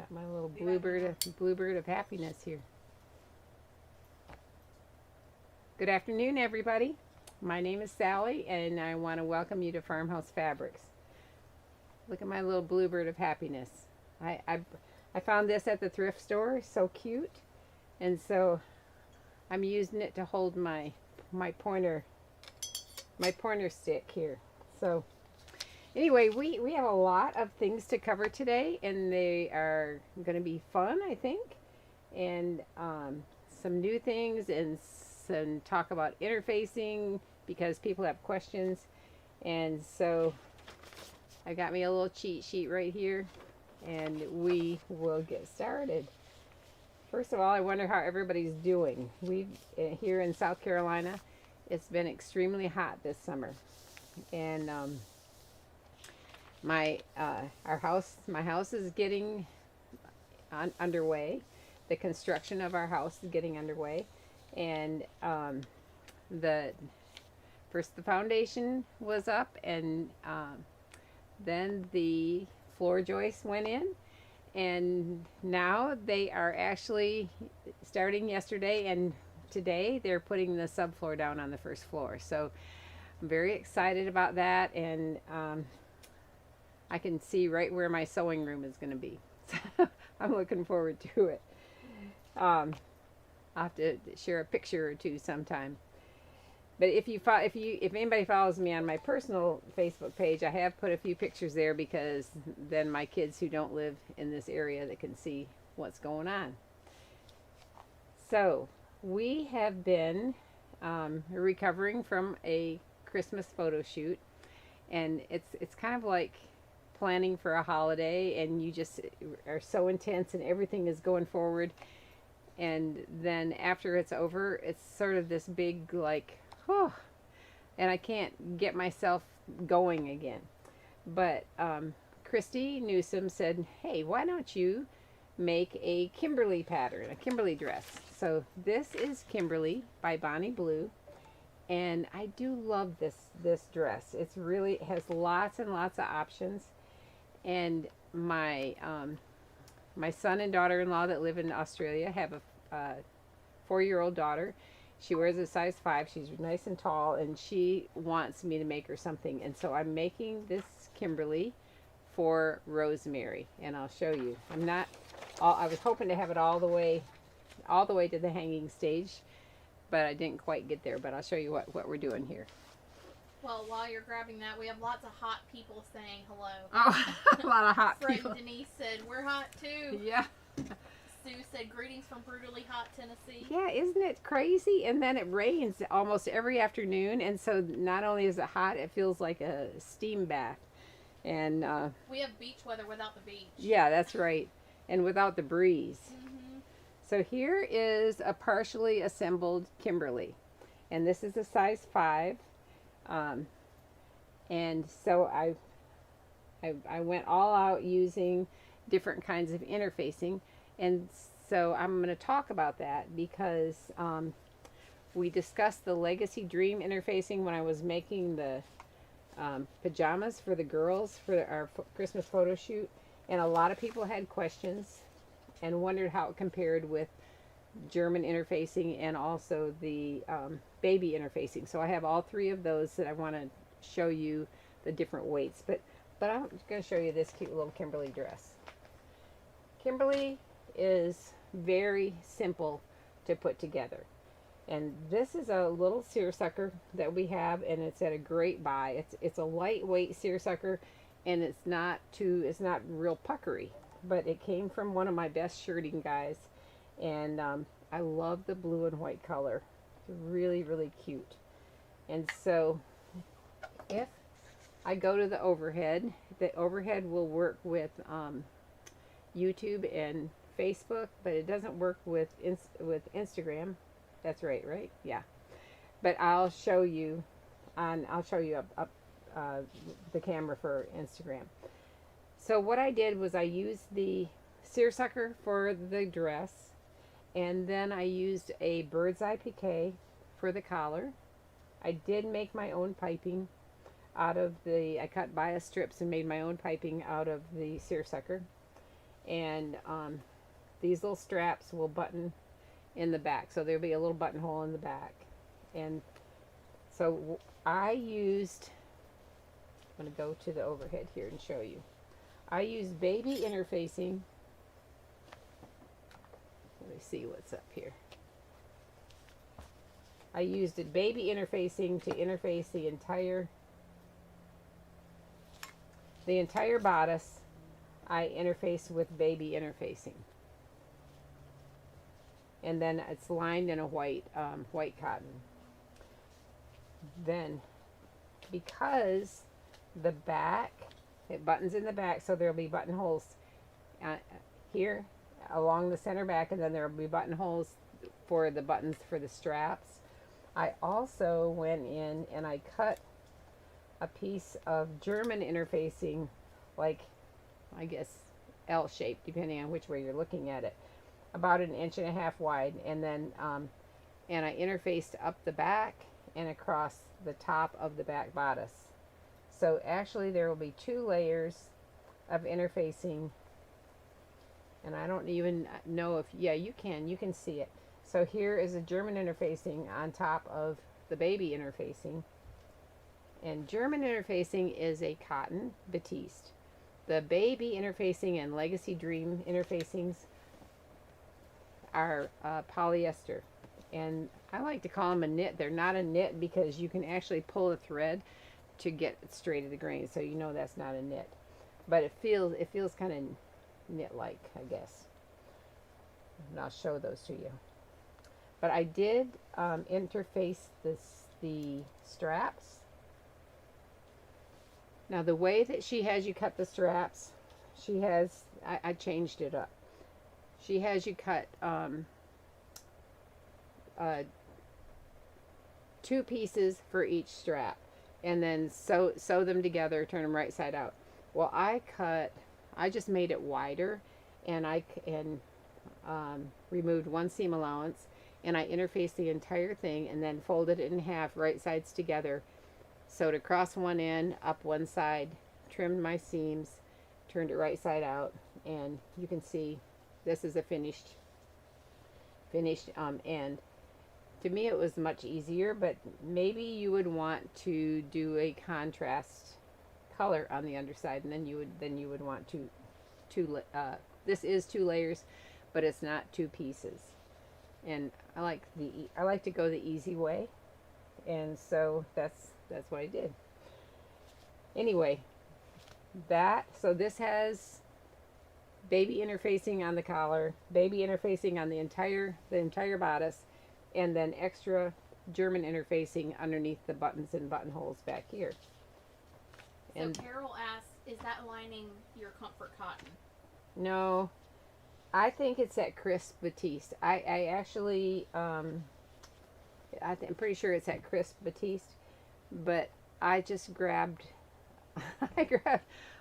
Got my little bluebird of happiness here. Good afternoon, everybody. My name is Sally, and I want to welcome you to Farmhouse Fabrics. Look at my little bluebird of happiness. I found this at the thrift store. So cute, and so I'm using it to hold my pointer stick here. So anyway, we have a lot of things to cover today, and they are going to be fun, I think, and some new things, and some talk about interfacing because people have questions. And so I got me a little cheat sheet right here, and we will get started. First of all, I wonder how everybody's doing. We've here in South Carolina, it's been extremely hot this summer, and my house is getting underway. The construction of our house is getting underway, and the foundation was up, and then the floor joists went in, and now they are actually starting yesterday, and today they're putting the subfloor down on the first floor. So I'm very excited about that, and I can see right where my sewing room is going to be. So I'm looking forward to it. I'll have to share a picture or two sometime. But if anybody follows me on my personal Facebook page, I have put a few pictures there, because then my kids who don't live in this area, that can see what's going on. So we have been recovering from a Christmas photo shoot, and it's kind of like planning for a holiday, and you just are so intense and everything is going forward, and then after it's over, it's sort of this big like, oh, and I can't get myself going again. But Christy Newsom said, hey, why don't you make a Kimberly pattern, a Kimberly dress? So this is Kimberly by Bonnie Blue, and I do love this dress. It's really, it has lots and lots of options, and my son and daughter-in-law that live in Australia have a 4-year-old daughter. She wears a size 5. She's nice and tall, and she wants me to make her something. And so I'm making this Kimberly for Rosemary, and I'll show you. I was hoping to have it all the way to the hanging stage, but I didn't quite get there. But I'll show you what we're doing here. Well, while you're grabbing that, we have lots of hot people saying hello. Oh, a lot of hot Friend people. Denise said, we're hot too. Yeah. Sue said, greetings from brutally hot Tennessee. Yeah, isn't it crazy? And then it rains almost every afternoon, and so not only is it hot, it feels like a steam bath. And we have beach weather without the beach. Yeah, that's right. And without the breeze. Mm-hmm. So here is a partially assembled Kimberly, and this is a size 5. And so I went all out using different kinds of interfacing, and so I'm going to talk about that because we discussed the Legacy Dream interfacing when I was making the pajamas for the girls for our Christmas photo shoot, and a lot of people had questions and wondered how it compared with German interfacing and also the baby interfacing. So I have all 3 of those that I want to show you the different weights, but I'm going to show you this cute little Kimberly dress. Kimberly is very simple to put together, and this is a little seersucker that we have, and it's at a great buy. It's a lightweight seersucker, and it's not real puckery, but it came from one of my best shirting guys, and I love the blue and white color. It's really, really cute. And so if I go to the overhead will work with YouTube and Facebook, but it doesn't work with Instagram. That's right? Yeah. But I'll show you up the camera for Instagram. So what I did was I used the seersucker for the dress, and then I used a bird's eye piqué for the collar. I did make my own piping I cut bias strips and made my own piping out of the seersucker. and these little straps will button in the back. So there'll be a little buttonhole in the back. And so I used, I'm going to go to the overhead here and show you. I used baby interfacing. Let me see what's up here. I used baby interfacing to interface the entire bodice. I interface with baby interfacing. And then it's lined in a white cotton. Then, because the back, it buttons in the back, so there'll be buttonholes here along the center back, and then there'll be buttonholes for the buttons for the straps. I also went in and I cut a piece of German interfacing, like, I guess L-shaped, depending on which way you're looking at it, about 1.5 inches wide, and then and I interfaced up the back and across the top of the back bodice. So actually there will be 2 layers of interfacing, and I don't even know if, yeah, you can see it. So here is a German interfacing on top of the baby interfacing. And German interfacing is a cotton batiste. The baby interfacing and Legacy Dream interfacings are polyester. And I like to call them a knit. They're not a knit because you can actually pull a thread to get it straight to the grain, so you know that's not a knit. But it feels kind of knit-like, I guess. And I'll show those to you. But I did interface the straps. Now the way that she has you cut the straps, she has, I changed it up. She has you cut 2 pieces for each strap, and then sew them together, turn them right side out. Well, I just made it wider, and I removed 1 seam allowance, and I interfaced the entire thing, and then folded it in half, right sides together, sewed across one end, up one side, trimmed my seams, turned it right side out, and you can see this is a finished end. To me it was much easier, but maybe you would want to do a contrast color on the underside, and then you would want this is 2 layers, but it's not 2 pieces. And I like to go the easy way, and so that's what I did. Anyway, so this has baby interfacing on the collar, baby interfacing on the entire bodice, and then extra German interfacing underneath the buttons and buttonholes back here. So Carol asks, is that lining your comfort cotton? No, I think it's that crisp batiste. I actually, I'm pretty sure it's that crisp batiste, but I just grabbed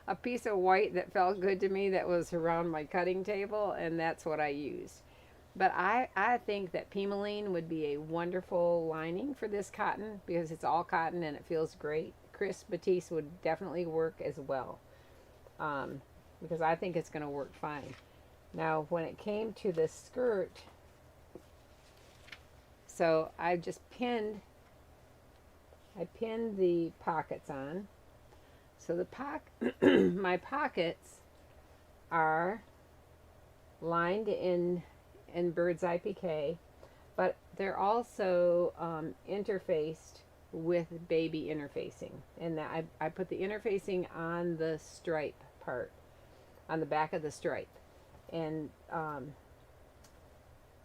a piece of white that felt good to me that was around my cutting table, and that's what I used. But I think that Pimeline would be a wonderful lining for this cotton because it's all cotton and it feels great. Crisp batiste would definitely work as well, because I think it's going to work fine. Now, when it came to the skirt, so I just pinned the pockets on. So my pockets are lined in bird's eye piqué, but they're also interfaced with baby interfacing. And I put the interfacing on the stripe part, on the back of the stripe. And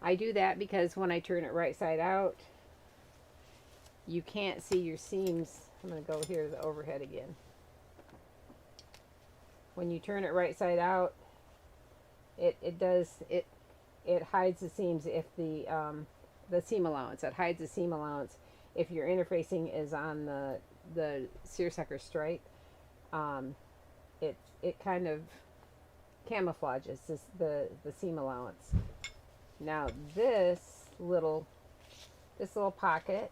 I do that because when I turn it right side out, you can't see your seams. I'm going to go here to the overhead again. When you turn it right side out, it hides the seams if the seam allowance. It hides the seam allowance if your interfacing is on the seersucker stripe. It kind of camouflages the seam allowance. Now this little pocket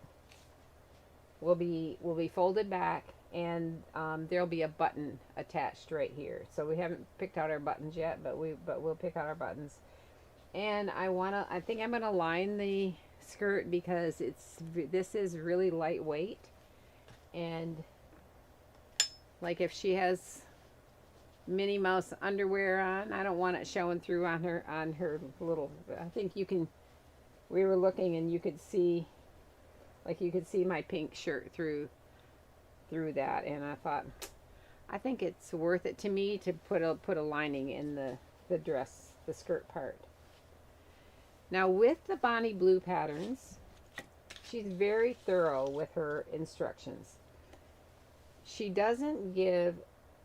will be folded back and there'll be a button attached right here. So we haven't picked out our buttons yet, but we'll pick out our buttons. And I think I'm gonna line the skirt because this is really lightweight, and like if she has Minnie Mouse underwear on, I don't want it showing through on her little. I think you can. We were looking and you could see, like you could see my pink shirt through that, and I thought, I think it's worth it to me to put a lining in the dress, the skirt part. Now with the Bonnie Blue patterns, she's very thorough with her instructions. She doesn't give,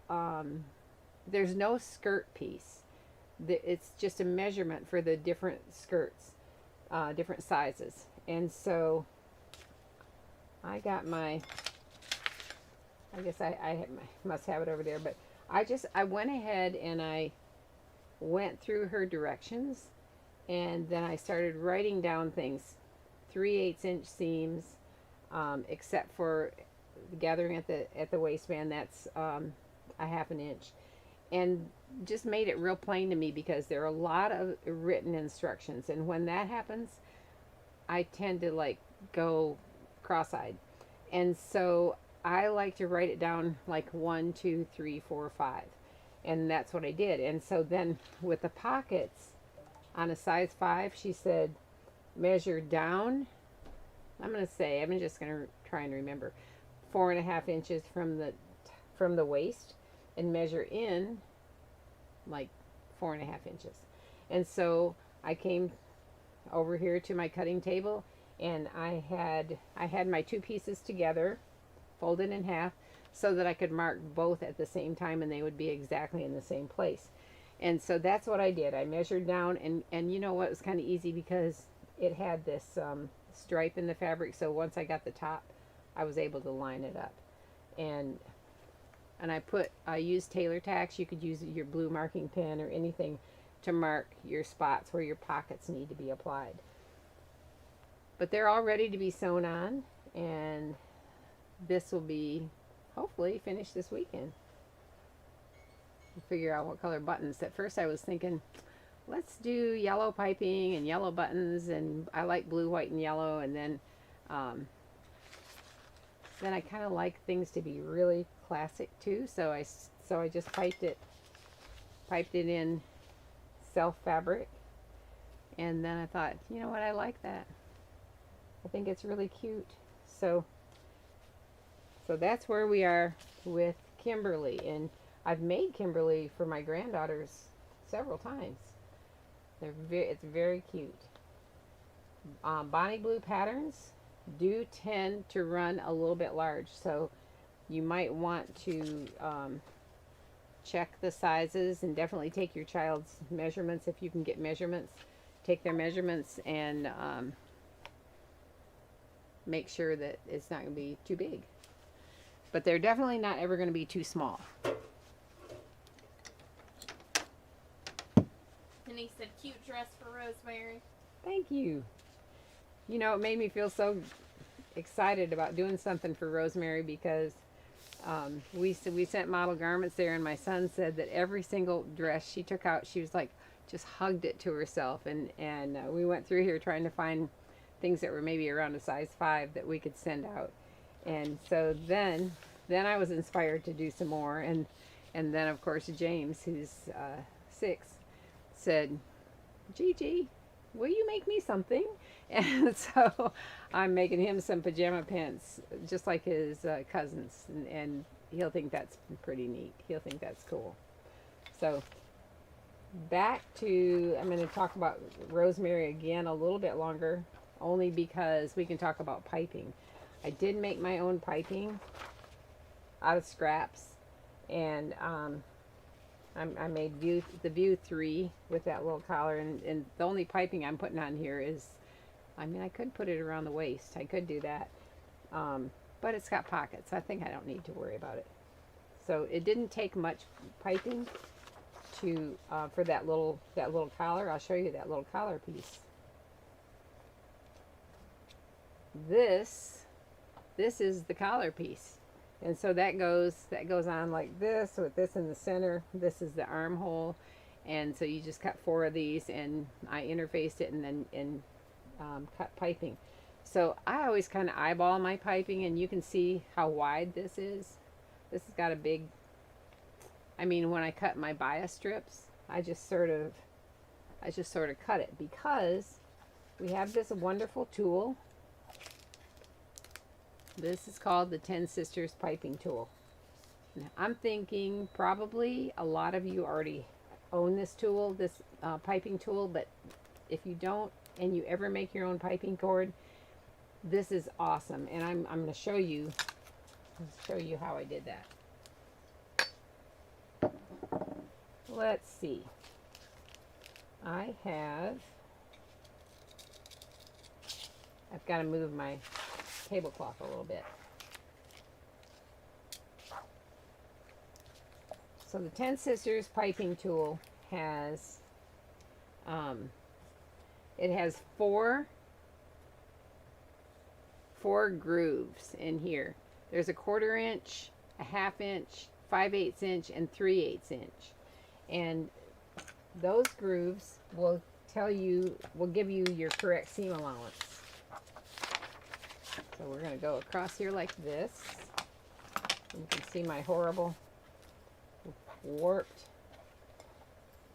there's no skirt piece. It's just a measurement for the different skirts, different sizes. And so I got I guess I must have it over there, but I went ahead and I went through her directions, and then I started writing down things, 3/8 inch seams, except for gathering at the waistband, that's a 1/2 inch, and just made it real plain to me because there are a lot of written instructions, and when that happens, I tend to like go cross-eyed, and so I like to write it down like 1, 2, 3, 4, 5, and that's what I did. And so then with the pockets on a size 5, she said measure down. I'm just gonna try and remember, 4.5 inches from the waist, and measure in like 4.5 inches. And so I came over here to my cutting table, and I had my 2 pieces together, folded in half, so that I could mark both at the same time, and they would be exactly in the same place. And so that's what I did. I measured down, and you know what, it was kind of easy because it had this stripe in the fabric, so once I got the top, I was able to line it up. And I used Tailor Tacks. You could use your blue marking pen or anything to mark your spots where your pockets need to be applied. But they're all ready to be sewn on, and this will be hopefully finished this weekend. Figure out what color buttons. At first I was thinking, let's do yellow piping and yellow buttons, and I like blue, white, and yellow, and then I kind of like things to be really classic too, so I just piped it in self fabric, and then I thought, you know what, I like that. I think it's really cute. So that's where we are with Kimberly, and I've made Kimberly for my granddaughters several times. It's very cute. Bonnie Blue patterns do tend to run a little bit large, so you might want to check the sizes, and definitely take your child's measurements if you can get measurements. Take their measurements and make sure that it's not going to be too big. But they're definitely not ever going to be too small. And he said, cute dress for Rosemary. Thank you. You know, it made me feel so excited about doing something for Rosemary because we sent model garments there, and my son said that every single dress she took out, she was like, just hugged it to herself. And we went through here trying to find things that were maybe around a size 5 that we could send out. And so then I was inspired to do some more. And then, of course, James, who's 6, said, Gigi, will you make me something? And so I'm making him some pajama pants, just like his cousins. And he'll think that's pretty neat. He'll think that's cool. So back to, I'm going to talk about Rosemary again a little bit longer, only because we can talk about piping. I did make my own piping out of scraps, and I made the View 3 with that little collar, and the only piping I'm putting on here is, I mean, I could put it around the waist. I could do that, but it's got pockets. I think I don't need to worry about it. So it didn't take much piping to for that little collar. I'll show you that little collar piece. This is the collar piece, And so that goes on like this with this in the center. This is the armhole. And so you just cut 4 of these, and I interfaced it and then cut piping. So I always kind of eyeball my piping, and you can see how wide this is. This has got a big, I mean, when I cut my bias strips, I just sort of cut it, because we have this wonderful tool. This is called the 10 Sisters piping tool. Now, I'm thinking probably a lot of you already own this tool, this piping tool, but if you don't and you ever make your own piping cord, this is awesome. And I'm going to show you how I did that. Let's see. I've got to move my tablecloth a little bit. So the 10 Sisters piping tool has, it has four grooves in here. There's a 1/4 inch, a 1/2 inch, 5/8 inch, and 3/8 inch. And those grooves will give you your correct seam allowance. So we're going to go across here like this. You can see my horrible warped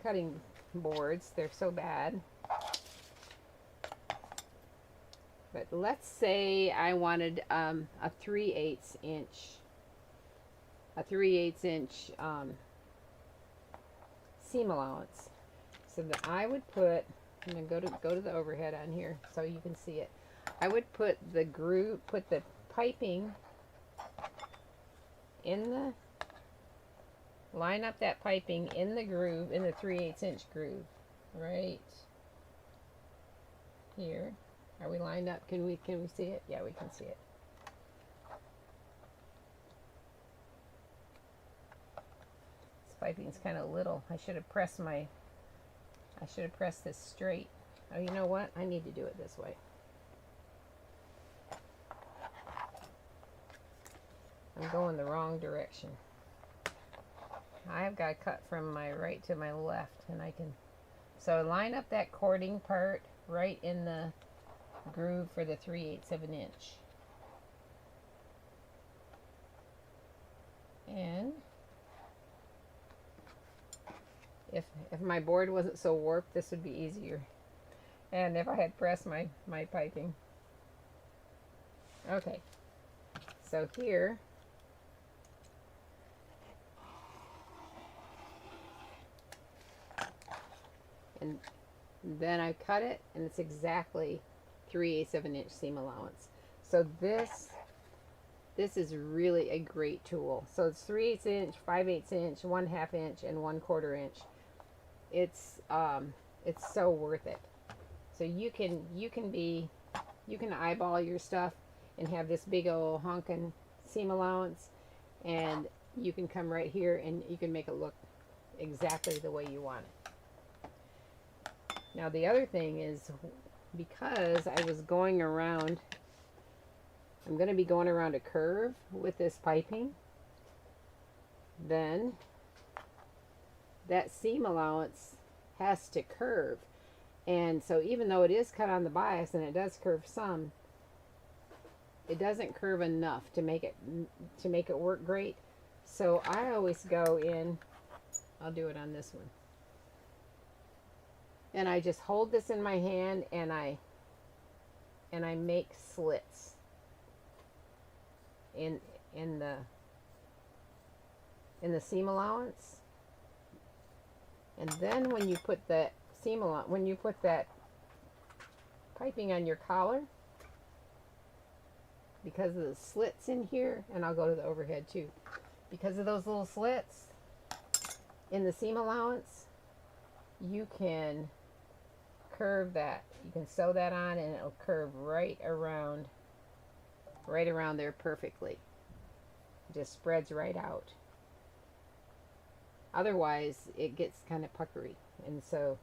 cutting boards. They're so bad. But let's say I wanted a 3/8 inch seam allowance. So that I would put, I'm going to go to the overhead on here so you can see it. I would put the piping in the, line up that piping in the groove, in the 3/8 inch groove, right here. Are we lined up? Can we see it? Yeah, we can see it. This piping's kind of little. I should have pressed this straight. Oh, you know what? I need to do it this way. I'm going the wrong direction. I've got to cut from my right to my left, and I can, so line up that cording part right in the groove for the 3/8 of an inch. And if my board wasn't so warped, this would be easier. And if I had pressed my piping. Okay, so here, and then I cut it, and it's exactly 3/8 of an inch seam allowance. So this is really a great tool. So it's 3/8 inch, 5/8 inch, 1/2 inch, and 1/4 inch. It's so worth it. So you can eyeball your stuff and have this big old honkin' seam allowance, and you can come right here and you can make it look exactly the way you want it. Now the other thing is, because I was going around, I'm going to be going around a curve with this piping, then that seam allowance has to curve. And so even though it is cut on the bias and it does curve some, it doesn't curve enough to make it work great. So I always go in, I'll do it on this one. And I just hold this in my hand, and I make slits in the seam allowance. And then when you put that piping on your collar, because of the slits in here, and I'll go to the overhead too, because of those little slits in the seam allowance, you can curve that. You can sew that on, and it'll curve right around there perfectly. It just spreads right out. Otherwise, it gets kind of puckery. And so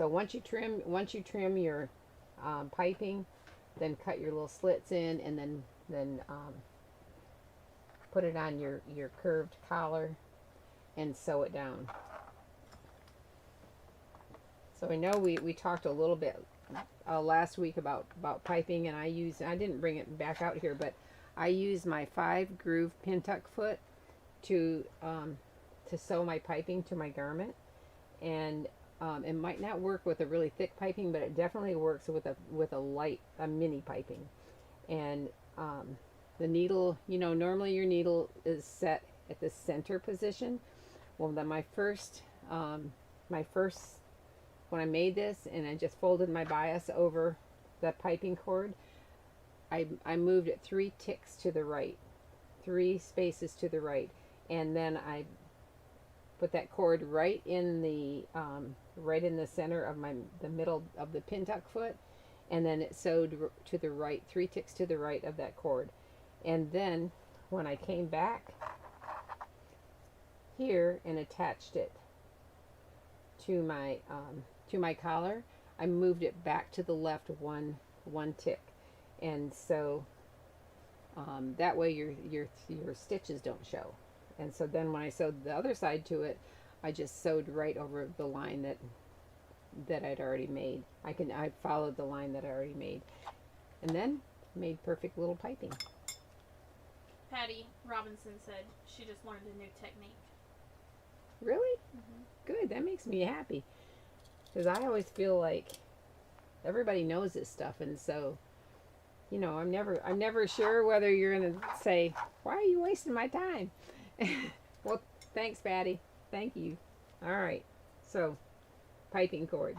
once you trim your piping, then cut your little slits in, and then put it on your curved collar and sew it down. So I know we talked a little bit last week about piping, and I didn't bring it back out here, but I use my 5-groove pin tuck foot to sew my piping to my garment, and it might not work with a really thick piping, but it definitely works with a mini piping. And the needle, normally your needle is set at the center position. Well, then my first when I made this and I just folded my bias over the piping cord, I moved it 3 ticks to the right, 3 spaces to the right, and then I put that cord right in the center of the middle of the pin tuck foot, and then it sewed to the right, 3 ticks to the right of that cord. And then when I came back here and attached it to my collar, I moved it back to the left one tick, and so that way your stitches don't show. And so then when I sewed the other side to it, I just sewed right over the line that I'd already made. I followed the line that I already made, and then made perfect little piping. Patty Robinson said she just learned a new technique. Really? Mm-hmm. Good. That makes me happy, because I always feel like everybody knows this stuff, and so I'm never sure whether you're gonna say, "Why are you wasting my time?" Well, thanks, Patty. Thank you. All right. So, piping cord,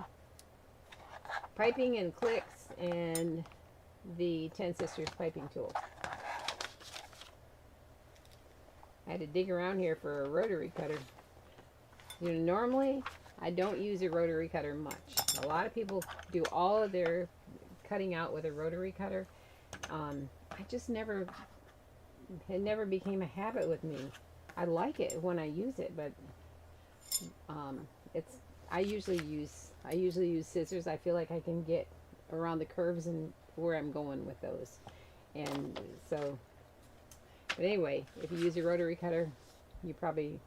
piping and clicks, and the 10 Sisters piping tool. I had to dig around here for a rotary cutter. Normally I don't use a rotary cutter much. A lot of people do all of their cutting out with a rotary cutter. I just it never became a habit with me. I like it when I use it, but I usually use scissors. I feel like I can get around the curves and where I'm going with those. And so, but anyway, if you use a rotary cutter, you probably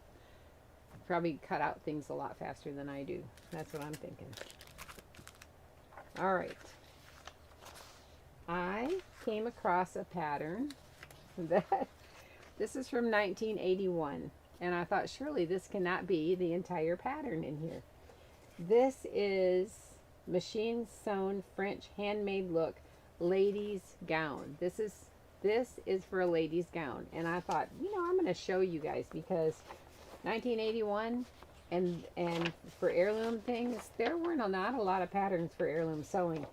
cut out things a lot faster than I do. That's what I'm thinking. All right. I came across a pattern that this is from 1981, and I thought surely this cannot be the entire pattern in here. This is machine sewn French handmade look ladies gown. This is for a ladies gown, and I thought, I'm going to show you guys, because 1981 and for heirloom things, there weren't not a lot of patterns for heirloom sewing,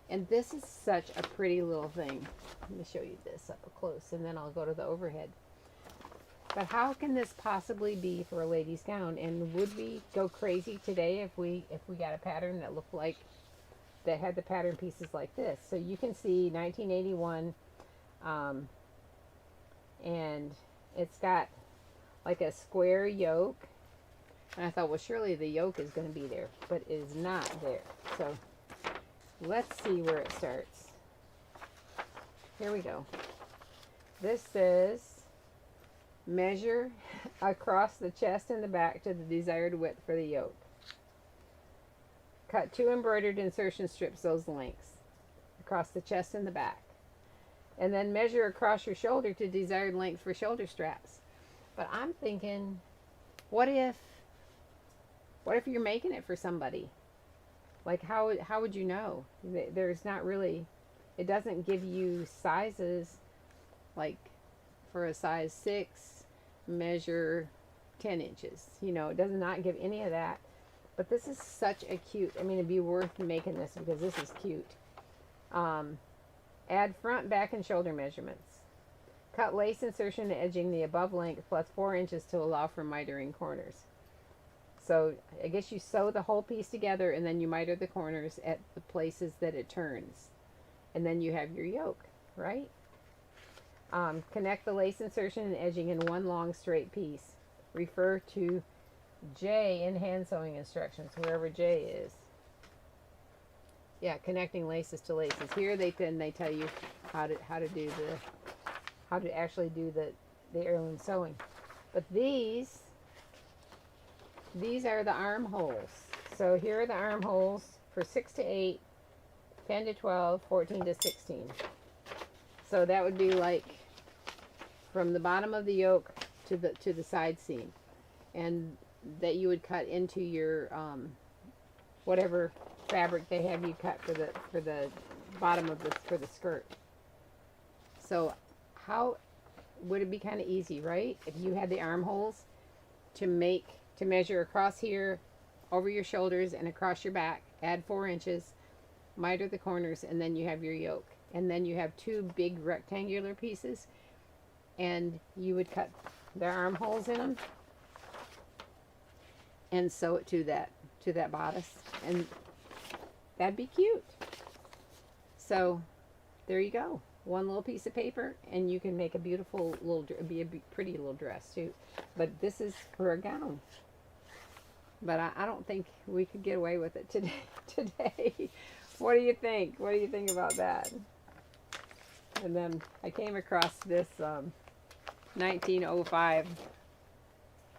and this is such a pretty little thing. Let me show you this up close, and then I'll go to the overhead. But how can this possibly be for a lady's gown? And would we go crazy today if we got a pattern that looked like, that had the pattern pieces like this? So you can see 1981, and it's got like a square yoke, and I thought, well, surely the yoke is going to be there, but it is not there. So let's see where it starts. Here we go. This says measure across the chest and the back to the desired width for the yoke. Cut 2 embroidered insertion strips those lengths across the chest and the back, and then measure across your shoulder to desired length for shoulder straps. But I'm thinking, what if you're making it for somebody? Like, how would you know? There's not really, it doesn't give you sizes, like for a size 6, measure 10 inches. It does not give any of that. But this is such a cute, it'd be worth making this because this is cute. Add front, back, and shoulder measurements. Cut lace insertion and edging the above length plus 4 inches to allow for mitering corners. So I guess you sew the whole piece together and then you miter the corners at the places that it turns. And then you have your yoke, right? Connect the lace insertion and edging in one long straight piece. Refer to J in hand sewing instructions, wherever J is. Yeah, connecting laces to laces. Here they tell you how to actually do the heirloom sewing. But these are the armholes. So here are the armholes for 6 to 8, 10 to 12, 14 to 16. So that would be like from the bottom of the yoke to the side seam, and that you would cut into your whatever fabric they have you cut for the bottom of for the skirt. So how would it be kind of easy, right? If you had the armholes to measure across here, over your shoulders and across your back, add 4 inches, miter the corners, and then you have your yoke. And then you have 2 big rectangular pieces, and you would cut their armholes in them and sew it to that bodice, and that'd be cute. So there you go, one little piece of paper, and you can make a beautiful little, be a pretty little dress too. But this is for a gown. But I don't think we could get away with it today. What do you think? What do you think about that? And then I came across this 1905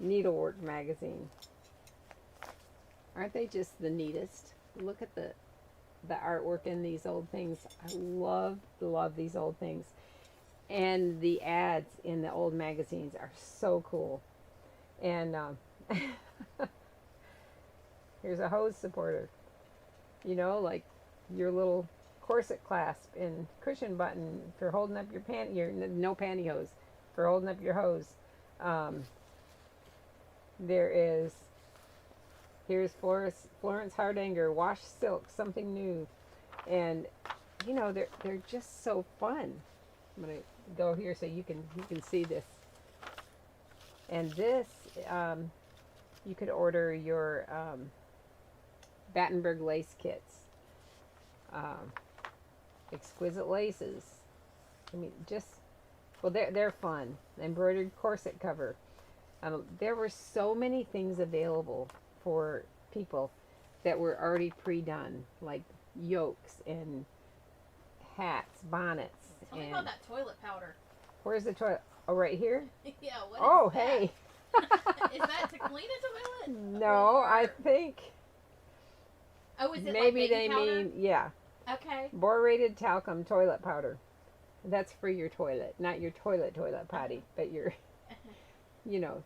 needlework magazine. Aren't they just the neatest? Look at the artwork in these old things. I love these old things. And the ads in the old magazines are so cool. And here's a hose supporter. You know, like your little corset clasp and cushion button for holding up your no pantyhose, for holding up your hose. Here's Florence Hardanger wash silk, something new, and you know they're just so fun. I'm gonna go here so you can see this. And this you could order your Battenberg lace kits. Exquisite laces. I mean, they're fun. Embroidered corset cover. There were so many things available for people that were already pre-done, like yokes and hats, bonnets. Tell me about that toilet powder. Where's the toilet? Oh, right here? Yeah, what Oh, is that? hey. Is that to clean a toilet? No, I think Oh, is it maybe like they baking powder? mean, yeah. Okay. Borated talcum toilet powder. That's for your toilet, not your toilet potty, but your, you know,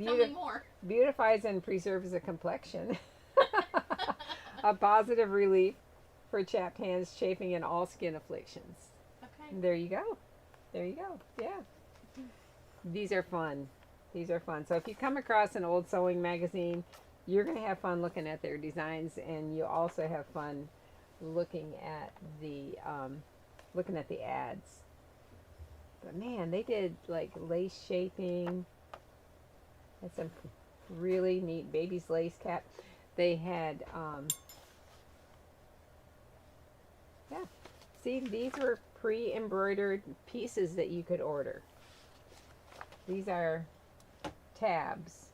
Tell me more. beautifies and preserves the complexion. A positive relief for chapped hands, chafing, and all skin afflictions. Okay. There you go. There you go. Yeah. These are fun. These are fun. So if you come across an old sewing magazine, you're going to have fun looking at their designs, and you also have fun looking at the ads. But man, they did like lace shaping. Had some really neat baby's lace cap. They had yeah. See, these were pre-embroidered pieces that you could order. These are tabs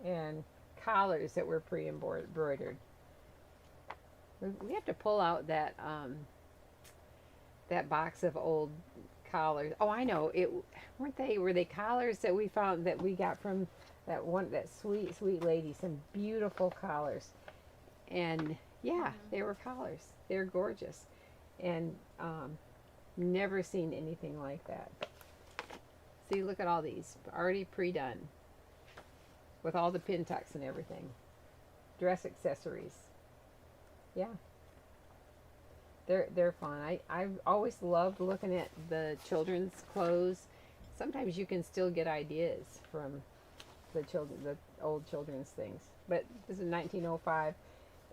and collars that were pre-embroidered. We have to pull out that box of old collars. Oh, I know. Were they collars that we found that we got from that sweet lady, some beautiful collars. And yeah, they were collars. They're gorgeous. And never seen anything like that. See, look at all these already pre-done with all the pin tucks and everything. Dress accessories. Yeah. They're fun. I've always loved looking at the children's clothes. Sometimes you can still get ideas from the old children's things. But this is 1905,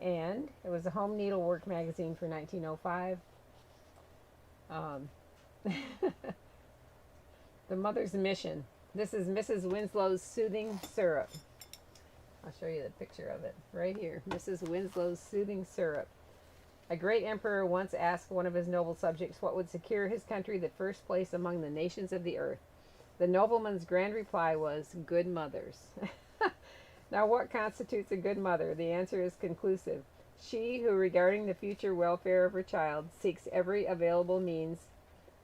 and it was a home needlework magazine for 1905. The Mother's Mission. This is Mrs. Winslow's Soothing Syrup. I'll show you the picture of it right here. Mrs. Winslow's Soothing Syrup. A great emperor once asked one of his noble subjects what would secure his country the first place among the nations of the earth. The nobleman's grand reply was, good mothers. Now, what constitutes a good mother? The answer is conclusive. She who, regarding the future welfare of her child, seeks every available means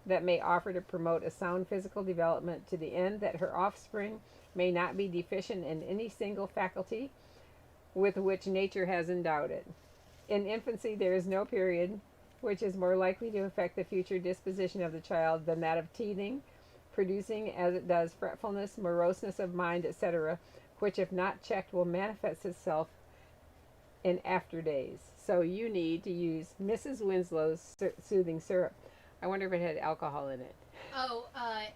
that may offer to promote a sound physical development to the end that her offspring may not be deficient in any single faculty with which nature has endowed it. In infancy, there is no period which is more likely to affect the future disposition of the child than that of teething, producing as it does fretfulness, moroseness of mind, etc., which, if not checked, will manifest itself in after days. So you need to use Mrs. Winslow's soothing syrup. I wonder if it had alcohol in it. Oh,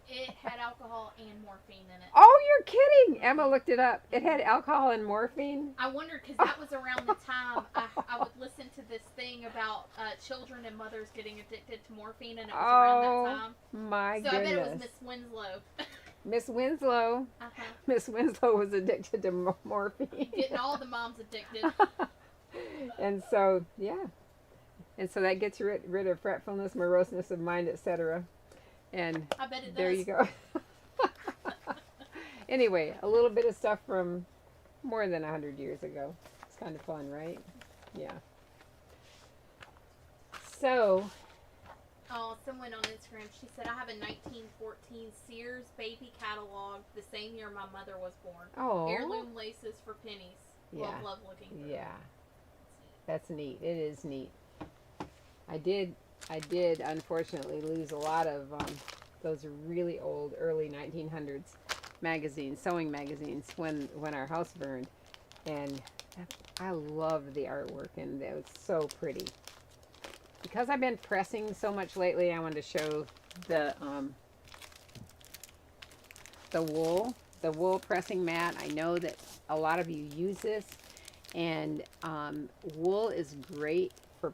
it had alcohol and morphine in it. Oh, you're kidding! Emma looked it up. It had alcohol and morphine. I wondered because that was around the time I would listen to this thing about children and mothers getting addicted to morphine, and it was around that time. My so goodness. I bet it was Miss Winslow. Miss Winslow. Uh-huh. Miss Winslow was addicted to morphine. Getting all the moms addicted. And so, yeah. And so that gets rid of fretfulness, moroseness of mind, etc. And I bet it does. there you go. Anyway, a little bit of stuff from more than 100 years ago. It's kind of fun, right? Yeah. So. Oh, someone on Instagram, she said, I have a 1914 Sears baby catalog the same year my mother was born. Oh. Heirloom laces for pennies. Yeah. Love looking through. Yeah. That's neat. It is neat. I did unfortunately lose a lot of those really old early 1900s magazines, sewing magazines, when our house burned, and I love the artwork, and it was so pretty. Because I've been pressing so much lately, I wanted to show the wool pressing mat. I know that a lot of you use this, and wool is great for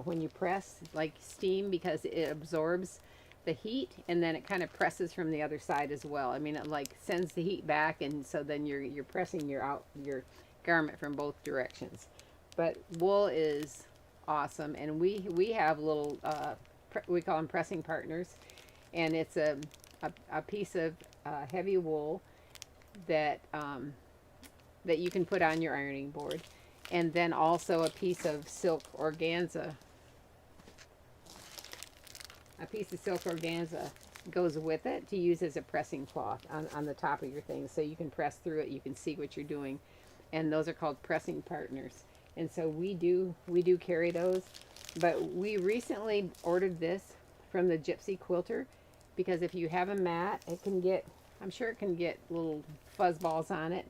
when you press, like steam, because it absorbs the heat, and then it kind of presses from the other side as well. I mean, it like sends the heat back, and so then you're pressing your garment from both directions. But wool is awesome, and we have little we call them pressing partners, and it's a piece of heavy wool that that you can put on your ironing board, and then also a piece of silk organza. A piece of silk organza goes with it to use as a pressing cloth on the top of your thing, so you can press through it, you can see what you're doing, and those are called pressing partners. And so we do carry those, but we recently ordered this from the Gypsy Quilter, because if you have a mat, I'm sure it can get little fuzz balls on it,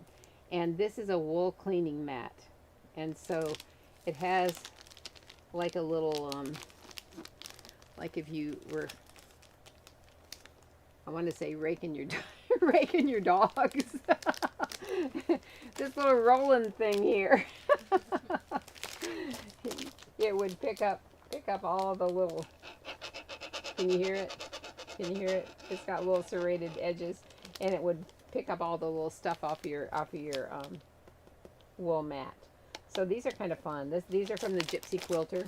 and this is a wool cleaning mat, and so it has like a little like if you were, I want to say raking your dogs. This little rolling thing here. It would pick up all the little. Can you hear it? Can you hear it? It's got little serrated edges, and it would pick up all the little stuff off your wool mat. So these are kind of fun. These are from the Gypsy Quilter,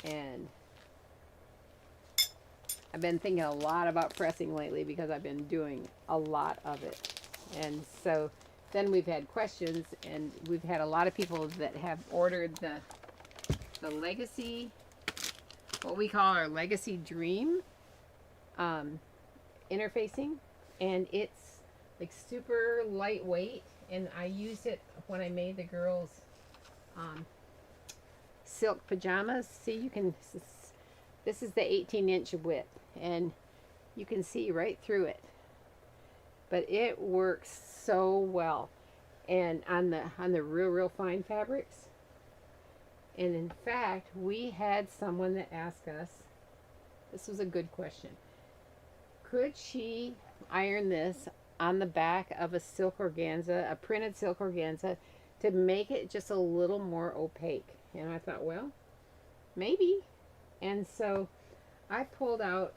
and I've been thinking a lot about pressing lately because I've been doing a lot of it. And so then we've had questions, and we've had a lot of people that have ordered the Legacy, what we call our Legacy Dream interfacing, and it's like super lightweight, and I used it when I made the girls silk pajamas. See, you can, this is the 18-inch width, and you can see right through it, but it works so well, and on the real fine fabrics. And in fact, we had someone that asked us, this was a good question, could she iron this on the back of a silk organza, a printed silk organza, to make it just a little more opaque? And I thought, well, maybe. And so I pulled out,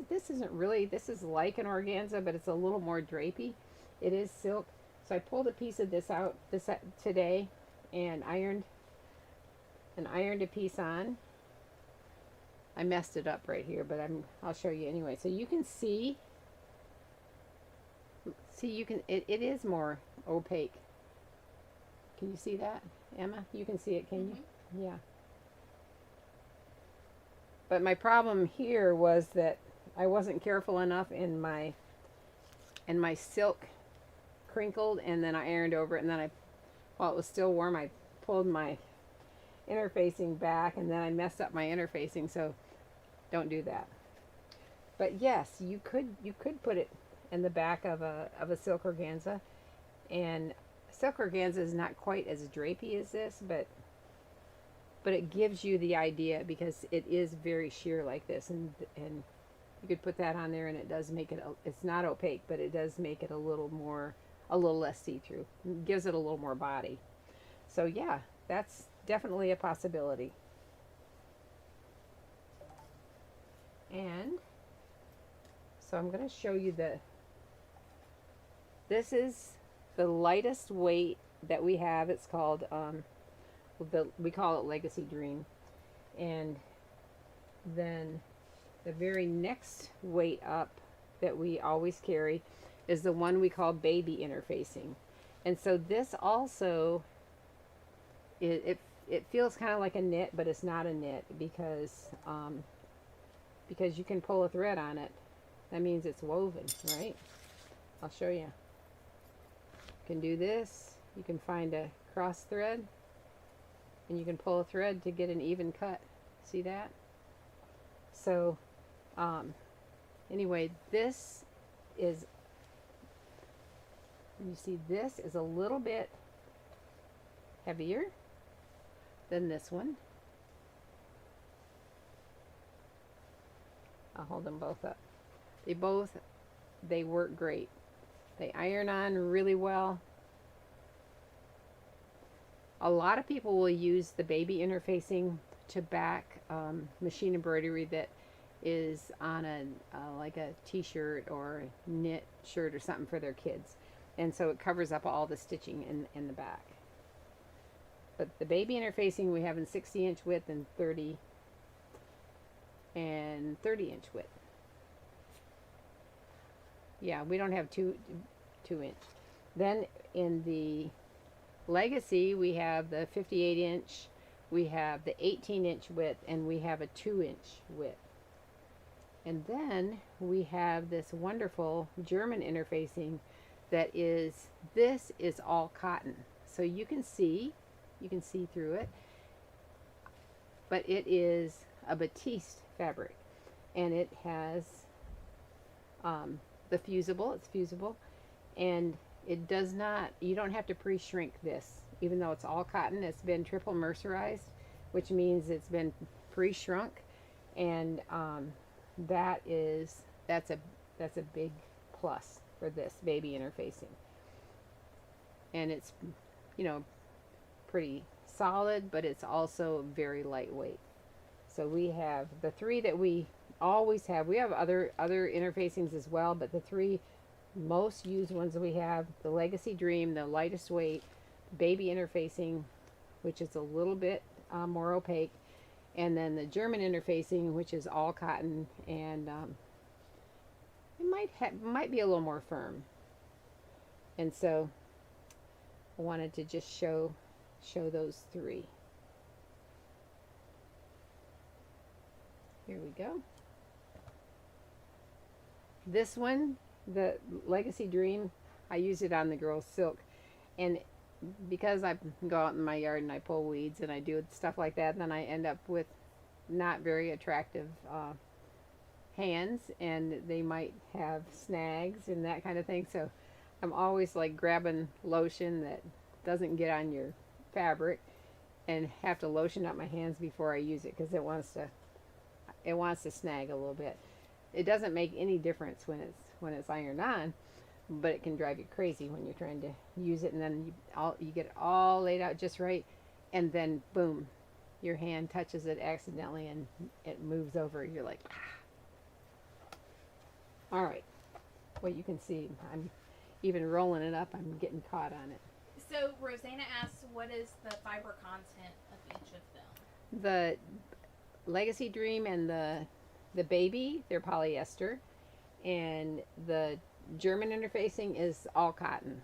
this isn't really, this is like an organza, but it's a little more drapey. It is silk. So I pulled a piece of this out today and ironed a piece on. I messed it up right here, but I'll show you anyway. So you can see you can, it is more opaque. Can you see that, Emma? You can see it, can you? Yeah. But my problem here was that I wasn't careful enough, and my silk crinkled, and then I ironed over it, and then while it was still warm, I pulled my interfacing back, and then I messed up my interfacing. So don't do that. But yes, you could put it in the back of a silk organza, and silk organza is not quite as drapey as this, but it gives you the idea because it is very sheer like this, and you could put that on there, and it does make it. It's not opaque, but it does make it a little less see-through. It gives it a little more body. So yeah, that's definitely a possibility. And so I'm going to show you this is the lightest weight that we have. It's called, we call it Legacy Dream. And then the very next weight up that we always carry is the one we call Baby Interfacing. And so this also, it feels kind of like a knit, but it's not a knit because you can pull a thread on it. That means it's woven, right? I'll show you. You can do this. You can find a cross thread, and you can pull a thread to get an even cut. See that? So, anyway, this is, you see, this is a little bit heavier than this one. I'll hold them both up. They work great. They iron on really well. A lot of people will use the baby interfacing to back machine embroidery that is on like a t-shirt or a knit shirt or something for their kids, and so it covers up all the stitching in the back. But the baby interfacing we have in 60-inch width and 30 inch width. Yeah, we don't have 2 inch. Then in the Legacy, we have the 58-inch, we have the 18-inch width, and we have a 2-inch width. And then we have this wonderful German interfacing that this is all cotton. So you can see through it, but it is a batiste fabric, and it has the fusible. It's fusible, and it does not. You don't have to pre-shrink this, even though it's all cotton. It's been triple mercerized, which means it's been pre-shrunk, and that's a big plus for this baby interfacing. And it's pretty solid, but it's also very lightweight. So we have the 3 that we always have. We have other interfacings as well, but the 3 most used ones that we have: the Legacy Dream, the lightest weight, baby interfacing, which is a little bit more opaque, and then the German interfacing, which is all cotton, and it might be a little more firm. And so I wanted to just show those 3. Here we go. This one, the Legacy Dream, I use it on the girls' silk, and because I go out in my yard and I pull weeds and I do stuff like that, then I end up with not very attractive hands, and they might have snags and that kind of thing. So I'm always like grabbing lotion that doesn't get on your fabric and have to lotion up my hands before I use it, because it wants to snag a little bit. It doesn't make any difference when it's ironed on, but it can drive you crazy when you're trying to use it, and then you get it all laid out just right, and then boom, your hand touches it accidentally and it moves over. You're like, ah. All right. Well, you can see I'm even rolling it up. I'm getting caught on it. So Rosanna asks, what is the fiber content of each of them? The Legacy Dream and the Baby, they're polyester, and the German interfacing is all cotton.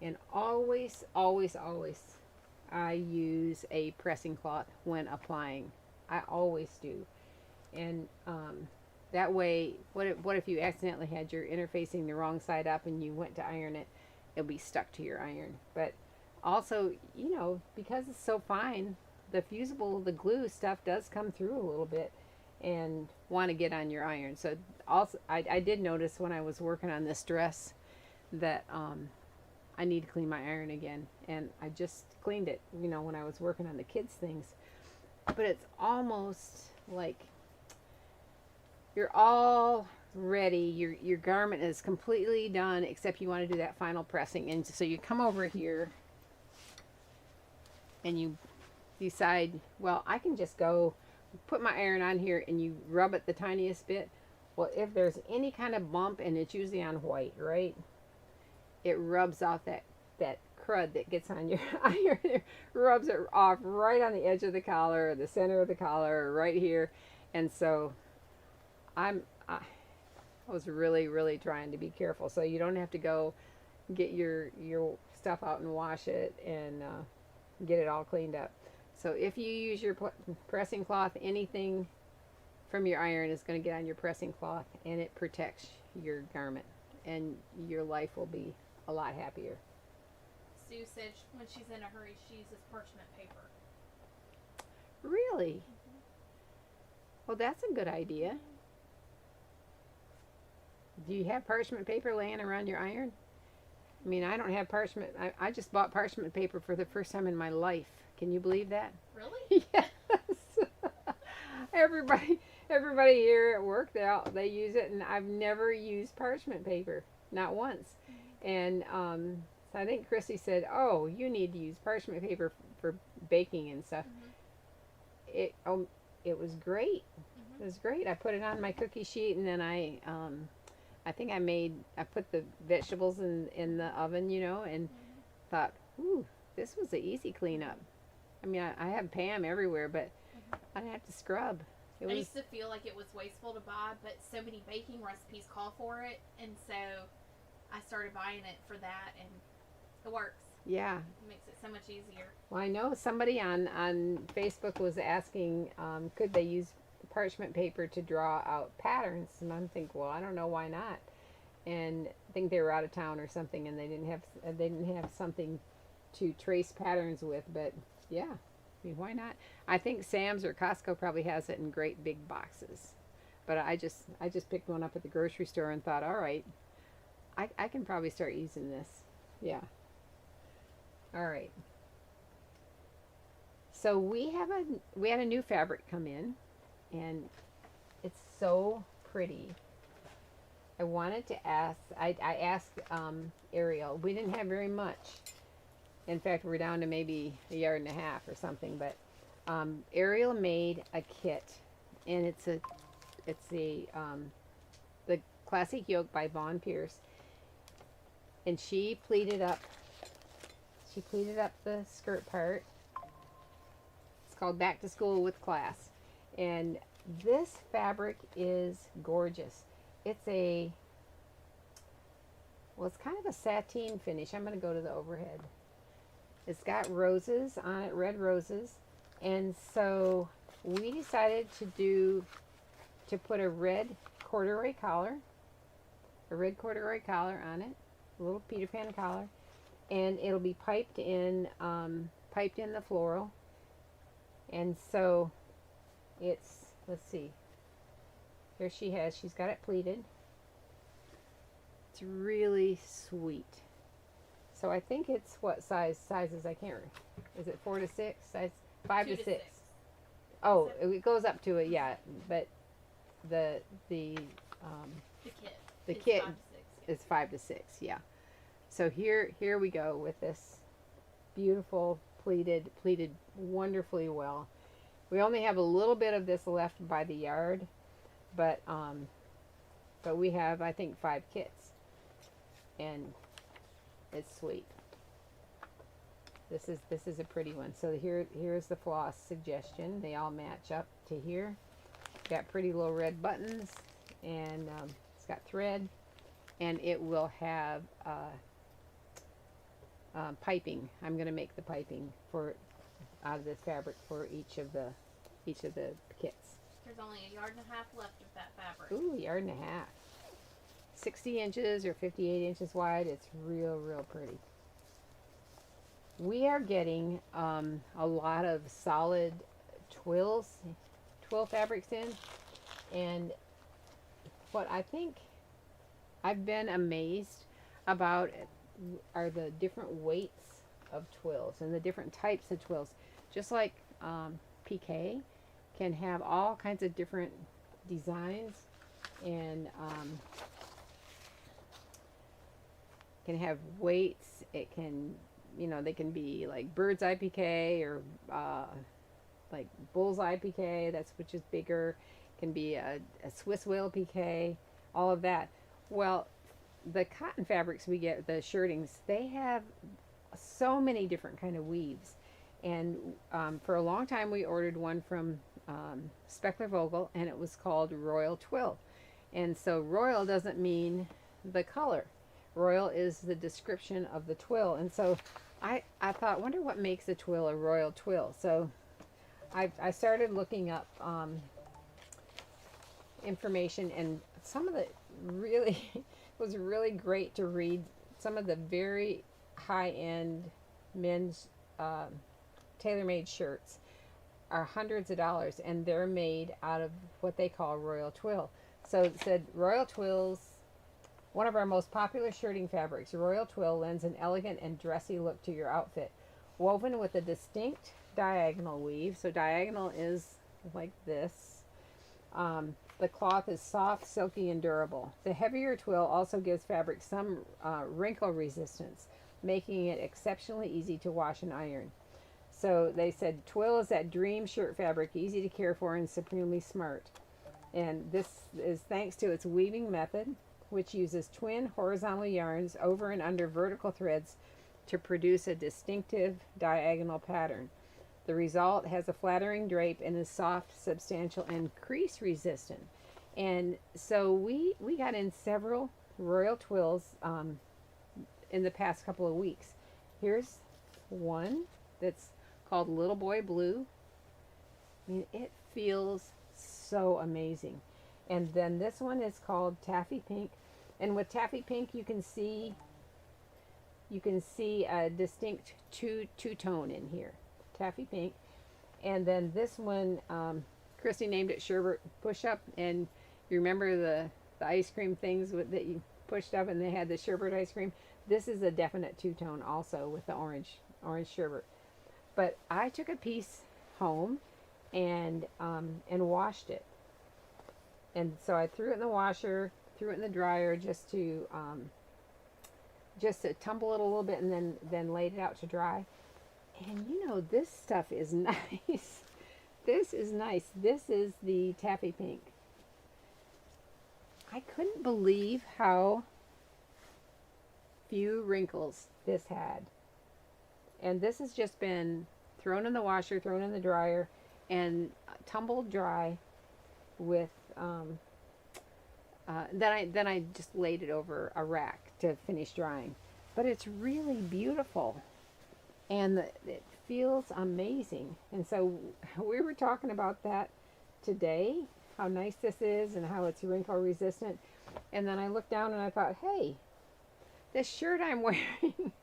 And always, always, always, I use a pressing cloth when applying I always do. And that way, what if you accidentally had your interfacing the wrong side up and you went to iron it, it'll be stuck to your iron. But also, you know, because it's so fine, the fusible, the glue stuff does come through a little bit and want to get on your iron. So also, I did notice when I was working on this dress that I need to clean my iron again, and I just cleaned it, you know, when I was working on the kids things. But it's almost like you're all ready. Your garment is completely done, except you want to do that final pressing. And so you come over here and you decide, well, I can just go put my iron on here, and you rub it the tiniest bit. Well, if there's any kind of bump, and it's usually on white, right? It rubs off that crud that gets on your iron. It rubs it off right on the edge of the collar, or the center of the collar, or right here. And so I was really trying to be careful, so you don't have to go get your stuff out and wash it and get it all cleaned up. So if you use your pressing cloth, anything from your iron is going to get on your pressing cloth, and it protects your garment, and your life will be a lot happier. Sue said when she's in a hurry, she uses parchment paper. Really? Well, that's a good idea. Do you have parchment paper laying around your iron? I mean, I don't have parchment. I just bought parchment paper for the first time in my life. Can you believe that? Really? Yes. Everybody here at work, they use it, and I've never used parchment paper, not once. And so I think Chrissy said, "Oh, you need to use parchment paper for baking and stuff." It was great. It was great. I put it on my cookie sheet, and then I think I put the vegetables in the oven, you know, and thought, "Ooh, this was an easy cleanup." I mean, I have Pam everywhere, but I didn't have to scrub. I used to feel like it was wasteful to buy, but so many baking recipes call for it, and so I started buying it for that, and it works. Yeah. It makes it so much easier. Well, I know somebody on Facebook was asking, could they use parchment paper to draw out patterns? And I'm thinking, well, I don't know, why not? And I think they were out of town or something, and they didn't have something to trace patterns with. But yeah, I mean, why not? I think Sam's or Costco probably has it in great big boxes. But I just picked one up at the grocery store and thought, all right, I can probably start using this. Yeah. All right. So we had a new fabric come in, and it's so pretty. I wanted to ask. I asked Ariel. We didn't have very much. In fact, we're down to maybe a yard and a half or something. But Ariel made a kit, and it's the classic yoke by Von Pierce, and she pleated up the skirt part. It's called Back to School with Class, and this fabric is gorgeous. It's kind of a sateen finish. I'm going to go to the overhead. It's got roses on it, red roses. And so we decided to put a red corduroy collar on it, a little Peter Pan collar, and it'll be piped in the floral. And so let's see. Here she's got it pleated. It's really sweet. So I think it's what sizes, I can't remember. Is it 4 to 6? Size 5 to 6. Oh, it goes up to it, yeah. But the kit is 5 to 6, yeah. So here we go with this beautiful pleated wonderfully well. We only have a little bit of this left by the yard, but we have, I think, 5 kits, and it's sweet. This is a pretty one. So here's the floss suggestion. They all match up to here. Got pretty little red buttons, and it's got thread, and it will have piping. I'm going to make the piping out of this fabric for each of the each of the kits. There's only a yard and a half left of that fabric. Ooh, yard and a half. 60 inches or 58 inches wide. It's real pretty. We are getting a lot of solid twill fabrics in, and what I think I've been amazed about are the different weights of twills and the different types of twills. Just like PK can have all kinds of different designs, and can have weights. It can, they can be like bird's eye PK or like bullseye PK, which is bigger. Can be a Swiss whale PK, all of that. Well, the cotton fabrics we get, the shirtings, they have so many different kind of weaves. And for a long time we ordered one from Speckler Vogel, and it was called Royal Twill. And so royal doesn't mean the color. Royal is the description of the twill. And so I thought, wonder what makes a twill a royal twill. So I started looking up information, and some of the really it was really great to read some of the very high-end men's tailor-made shirts are hundreds of dollars, and they're made out of what they call royal twill. So it said royal twills, one of our most popular shirting fabrics. Royal twill lends an elegant and dressy look to your outfit, woven with a distinct diagonal weave. So diagonal is like this. The cloth is soft, silky, and durable. The heavier twill also gives fabric some wrinkle resistance, making it exceptionally easy to wash and iron. So they said twill is that dream shirt fabric, easy to care for and supremely smart. And this is thanks to its weaving method, which uses twin horizontal yarns over and under vertical threads to produce a distinctive diagonal pattern. The result has a flattering drape and is soft, substantial, and crease resistant. And so we got in several royal twills in the past couple of weeks. Here's one that's called Little Boy Blue. I mean, it feels so amazing. And then this one is called Taffy Pink. And with Taffy Pink, you can see a distinct two-tone in here. Taffy Pink. And then this one, Christy named it Sherbet Push Up. And you remember the ice cream things that you pushed up and they had the sherbet ice cream? This is a definite two-tone also with the orange sherbet. But I took a piece home and washed it. And so I threw it in the washer, threw it in the dryer just to tumble it a little bit, and then laid it out to dry. And this stuff is nice. This is nice. This is the Taffy Pink. I couldn't believe how few wrinkles this had. And this has just been thrown in the washer, thrown in the dryer, and tumbled dry with then I just laid it over a rack to finish drying. But it's really beautiful, and it feels amazing. And so we were talking about that today, how nice this is and how it's wrinkle resistant. And then I looked down and I thought, hey, this shirt I'm wearing,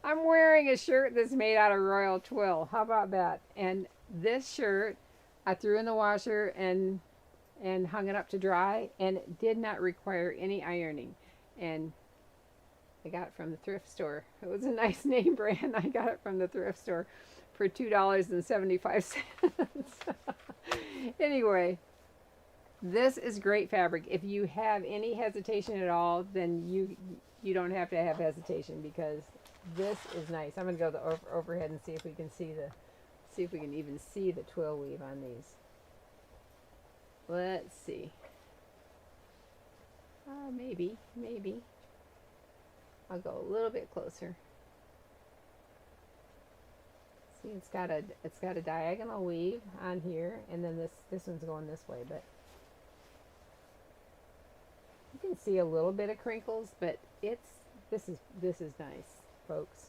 I'm wearing a shirt that's made out of royal twill. How about that? And this shirt I threw in the washer and hung it up to dry, and it did not require any ironing. And I got it from the thrift store. It was a nice name brand. I got it from the thrift store for $2.75. Anyway, this is great fabric. If you have any hesitation at all, then you don't have to have hesitation, because this is nice. I'm going to go to the overhead and see if we can even see the twill weave on these. Let's see. Maybe. I'll go a little bit closer. See, it's got a diagonal weave on here, and then this one's going this way, but you can see a little bit of crinkles, but this is nice, folks.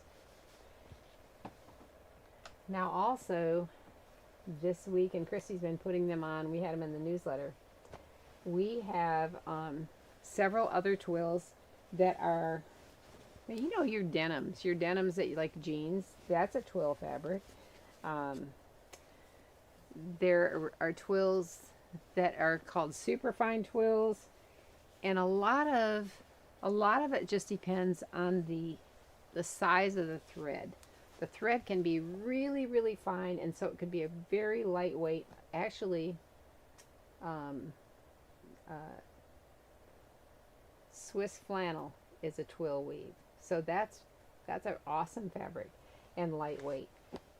Now also, this week, and Christy's been putting them on. We had them in the newsletter. We have several other twills that are, you know, your denims that you like, jeans. That's a twill fabric. There are twills that are called superfine twills, and a lot of it just depends on the size of the thread. The thread can be really, really fine, and so it could be a very lightweight. Actually, Swiss flannel is a twill weave, so that's an awesome fabric and lightweight.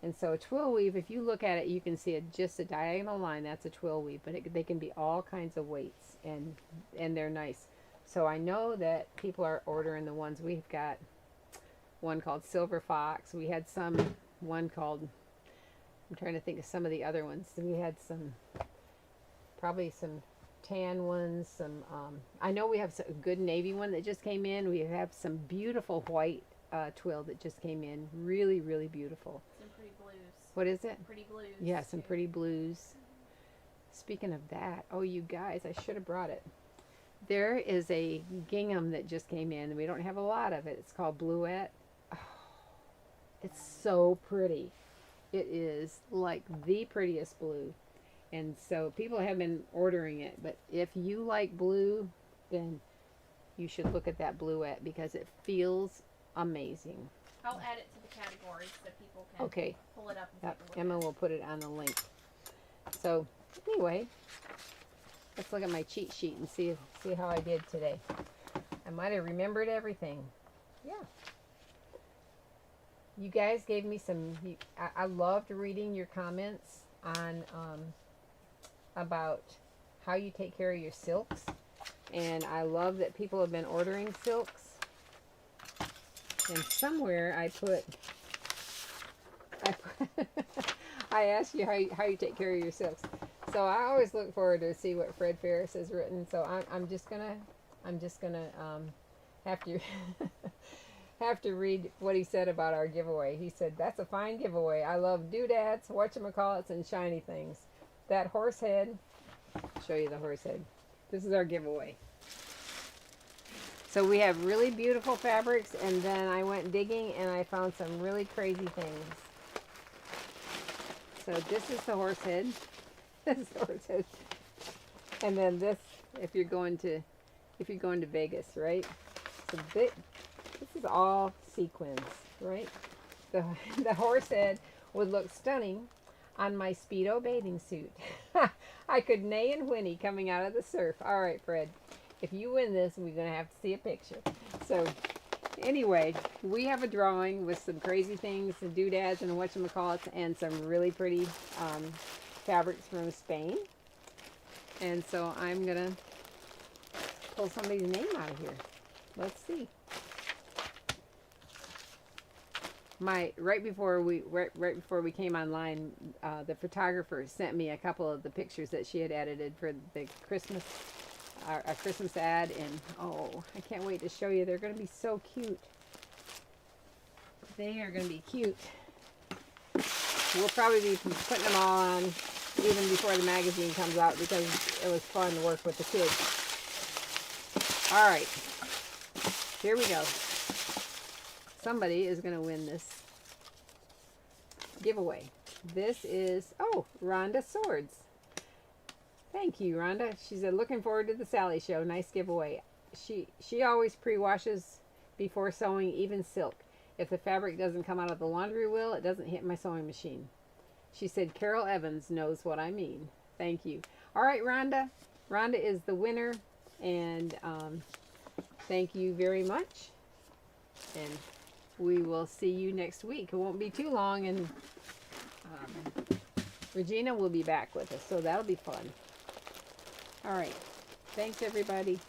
And so a twill weave, if you look at it, you can see just a diagonal line. That's a twill weave, but they can be all kinds of weights, and they're nice. So I know that people are ordering the ones. We've got one called Silver Fox. We had one called, I'm trying to think of some of the other ones. We had probably some tan ones, I know we have a good navy one that just came in. We have some beautiful white twill that just came in. Really, really beautiful. Some pretty blues. What is it? Pretty blues. Yeah, some pretty blues. Speaking of that, oh, you guys, I should have brought it. There is a gingham that just came in. We don't have a lot of it. It's called Bluette. Oh, it's so pretty. It is like the prettiest blue. And so people have been ordering it. But if you like blue, then you should look at that Bluette because it feels amazing. I'll add it to the categories so people can pull it up and take a look. Emma will put it on the link. So anyway, let's look at my cheat sheet and see how I did today. I might have remembered everything. Yeah. You guys gave me I loved reading your comments on about how you take care of your silks. And I love that people have been ordering silks. And somewhere I asked you how you take care of your silks. So I always look forward to see what Fred Ferris has written. So I'm just gonna have to have to read what he said about our giveaway. He said, "That's a fine giveaway. I love doodads, whatchamacallits, and shiny things. That horse head." I'll show you the horse head. This is our giveaway. So we have really beautiful fabrics, and then I went digging and I found some really crazy things. So this is the horse head. This is the horse head. And then this, if you're going to Vegas, right? So this is all sequins, right? The horse head would look stunning on my Speedo bathing suit. I could neigh and whinny coming out of the surf. All right, Fred. If you win this, we're going to have to see a picture. So, anyway, we have a drawing with some crazy things, the doodads and whatchamacallits, and some really pretty fabrics from Spain. And so I'm going to pull somebody's name out of here. Let's see. Right before we came online, the photographer sent me a couple of the pictures that she had edited for the Christmas a Christmas ad, and oh, I can't wait to show you. They're going to be so cute. They are going to be cute. We'll probably be putting them all on even before the magazine comes out because it was fun to work with the kids. All right, here we go. Somebody is going to win this giveaway. This is, Rhonda Swords. Thank you, Rhonda. She said, looking forward to the Sally show. Nice giveaway. She always pre-washes before sewing, even silk. If the fabric doesn't come out of the laundry wheel, it doesn't hit my sewing machine. She said, Carol Evans knows what I mean. Thank you. All right, Rhonda. Rhonda is the winner, and thank you very much. And we will see you next week. It won't be too long, and Regina will be back with us, so that'll be fun. All right. Thanks, everybody.